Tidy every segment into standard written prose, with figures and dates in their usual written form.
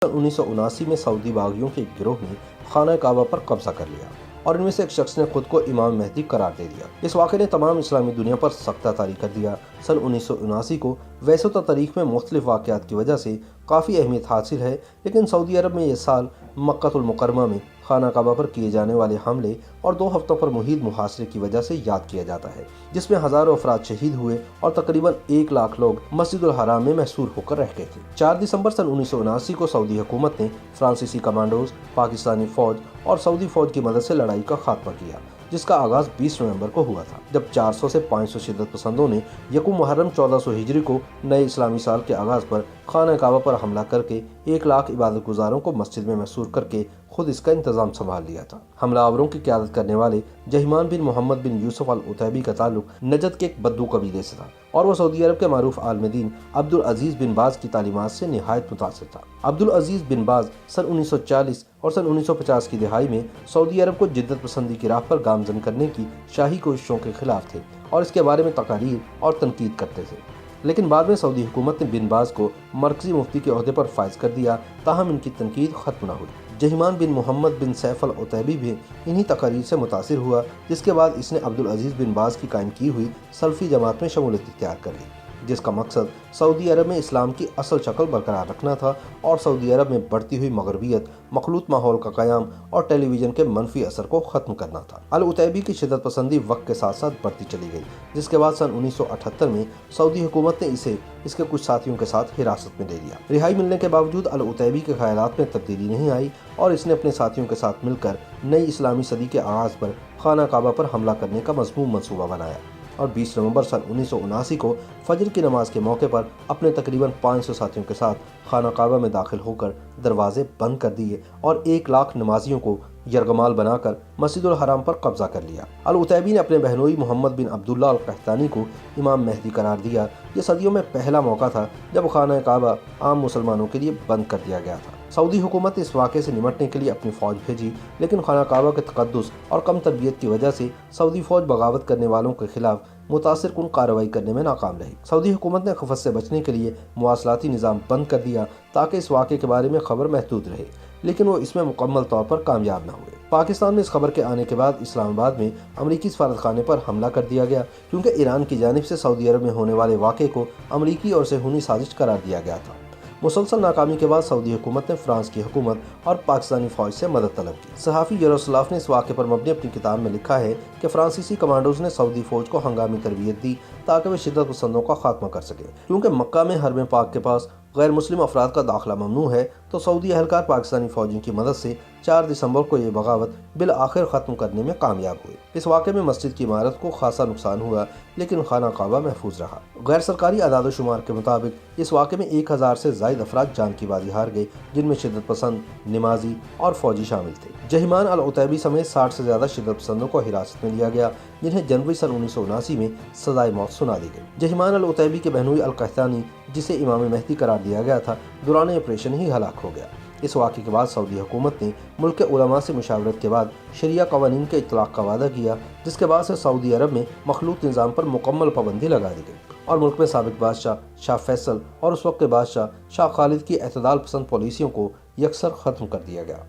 1979 में सऊदी बागियों के एक गिरोह ने खाना काबा पर कब्जा कर लिया और इनमें से एक शख्स ने खुद को इमाम मेहदी करार दे दिया। इस वाक़े ने तमाम इस्लामी दुनिया पर सख्ता तारी कर दिया। सन 1979 को वैसे तो तारीख में मुख्तलिफ वाक़यात की वजह से काफ़ी अहमियत हासिल है, लेकिन सऊदी अरब में ये साल मक्कातुल मुकर्रमा में खाना काबा पर किए जाने वाले हमले और 2 हफ्तों पर मुहीद मुहासरे की वजह से याद किया जाता है, जिसमें हज़ारों अफराद शहीद हुए और तकरीबन 1 लाख लोग मस्जिदुल हराम में महसूर होकर रह गए थे। 4 दिसंबर सन 1979 को सऊदी हुकूमत ने फ्रांसीसी कमांडोज, पाकिस्तानी फ़ौज और सऊदी फ़ौज की मदद से लड़ाई का खात्मा किया, जिसका आगाज़ 20 नवंबर को हुआ था, जब 400 से 500 शिद्दत पसंदों ने यकूम मुहर्रम 1400 हिजरी को नए इस्लामी साल के आगाज़ पर खाना काबा पर हमला करके 1 लाख इबादत गुजारों को मस्जिद में महसूर करके खुद इसका इंतज़ाम संभाल लिया था। हमलावरों की क़यादत करने वाले जहीमान बिन मोहम्मद बिन यूसुफ अल उतैबी का ताल्लुक नजद के एक बद्दू कबीले से था और वह सऊदी अरब के मारूफ आलमदीन अब्दुल अजीज़ बिन बाज की तालीमात से निहायत मुतासिर था। अब्दुल अजीज़ बिन बाज सन 1940 और सन 1950 की दिहाई में सऊदी अरब को जिद्दत पसंदी की राह पर गामजन करने की शाही कोशिशों के खिलाफ थे और इसके बारे में तकारीर और तनकीद करते थे, लेकिन बाद में सऊदी हुकूमत ने बिन बाज को मरकजी मुफ्ती के ओहदे पर फाइज कर दिया, ताहम इनकी तनकीद खत्म न हुई। जहीमान बिन मोहम्मद बिन सैफ अल उतैबी भी इन्हीं तकारीर से मुतासिर हुआ, जिसके बाद इसने अब्दुल अजीज़ बिन बाज की कायम की हुई सल्फ़ी जमात में शमूलियत इख्तियार कर ली, जिसका मकसद सऊदी अरब में इस्लाम की असल शक्ल बरकरार रखना था और सऊदी अरब में बढ़ती हुई मगरबियत, मखलूत माहौल का क़याम और टेलीविज़न के मनफी असर को ख़त्म करना था। अल उतैबी की शिद्दत पसंदी वक्त के साथ साथ बढ़ती चली गई, जिसके बाद सन 1978 में सऊदी हुकूमत ने इसे इसके कुछ साथियों के साथ हिरासत में ले लिया। रिहाई मिलने के बावजूद अल उतैबी के ख़यालात में तब्दीली नहीं आई और इसने अपने साथियों के साथ मिलकर नई इस्लामी सदी के आगाज़ पर खाना काबा पर हमला करने का मज़मूम मंसूबा बनाया और 20 नवंबर सन 1979 को फजर की नमाज के मौके पर अपने तकरीबन 500 साथियों के साथ खाना काबा में दाखिल होकर दरवाजे बंद कर दिए और 1 लाख नमाजियों को यरगमाल बनाकर मस्जिदुल हराम पर कब्जा कर लिया। अल उतैबी ने अपने बहनोई मोहम्मद बिन अब्दुल्ला अल कहतानी को इमाम मेहदी करार दिया। ये सदियों में पहला मौका था जब खाना काबा आम मुसलमानों के लिए बंद कर दिया गया था। सऊदी हुकूमत ने इस वाक़े से निमटने के लिए अपनी फ़ौज भेजी, लेकिन खाना काबा के तक़द्दुस और कम तरबियत की वजह से सऊदी फ़ौज बगावत करने वालों के खिलाफ मुतासिर कुन कार्रवाई करने में नाकाम रही। सऊदी हुकूमत ने खफत से बचने के लिए मुवासलाती निज़ाम बंद कर दिया ताकि इस वाक़े के बारे में खबर महदूद रहे, लेकिन वो इसमें मुकम्मल तौर पर कामयाब न हुए। पाकिस्तान में इस खबर के आने के बाद इस्लामाबाद में अमरीकी सफारतखाने पर हमला कर दिया गया, क्योंकि ईरान की जानिब से सऊदी अरब में होने वाले वाक़े को अमरीकी और सेहूनी साजिश करार दिया गया था। मुसलसल नाकामी के बाद सऊदी हुकूमत ने फ्रांस की हुकूमत और पाकिस्तानी फ़ौज से मदद तलब की। सहाफ़ी यरोस्लाफ ने इस वाक़े पर मबनी अपनी किताब में लिखा है कि फ्रांसीसी कमांडोज ने सऊदी फ़ौज को हंगामी तरबियत दी ताकि वे शिद्दत पसंदों का खात्मा कर सकें। क्योंकि मक्का में हरम पाक के पास गैर मुस्लिम अफराद का दाखिला ममनू है, तो सऊदी अहलकार पाकिस्तानी फ़ौजियों की मदद से 4 दिसंबर को ये बगावत बिल आखिर ख़त्म करने में कामयाब हुए। इस वाक़े में मस्जिद की इमारत को खासा नुकसान हुआ, लेकिन खाना काबा महफूज रहा। गैर सरकारी अदाद शुमार के मुताबिक इस वाक़े में 1000 से ज़ायद अफराद जान की बाजी हार गए, जिनमें शिद्दत पसंद, नमाजी और फ़ौजी शामिल थे। जहीमान अल उतैबी समेत 60 से ज़्यादा शिद्दत पसंदों को हिरासत में लिया गया, जिन्हें जनवरी सन 1979 में सज़ाए मौत सुना दी गई। जहीमान अल उतैबी के बहनोई अल कहतानी, जिसे इमाम मेहदी करार दिया गया था, दौरान ऑपरेशन ही हलाक हो गया। इस वाक़े के बाद सऊदी हुकूमत ने मुल्क के उलमा से मुशावरत के बाद शरिया कवानीन के इतलाक़ का वादा किया, जिसके बाद से सऊदी अरब में मखलूत निज़ाम पर मुकम्मल पाबंदी लगा दी गई और मुल्क में साबिक़ बादशाह शाह फैसल और उस वक्त के बादशाह शाह खालिद की एतदाल पसंद पॉलिसियों को यकसर ख़त्म कर दिया गया।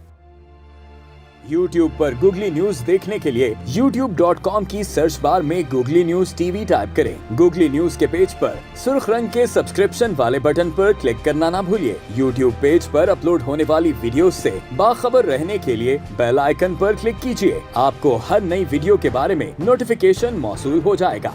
YouTube पर गूगली न्यूज देखने के लिए youtube.com की सर्च बार में गूगली न्यूज टीवी टाइप करें। गूगली न्यूज के पेज पर सुर्ख रंग के सब्सक्रिप्शन वाले बटन पर क्लिक करना ना भूलिए। YouTube पेज पर अपलोड होने वाली वीडियोस से बाखबर रहने के लिए बेल आइकन पर क्लिक कीजिए। आपको हर नई वीडियो के बारे में नोटिफिकेशन मौसूल हो जाएगा।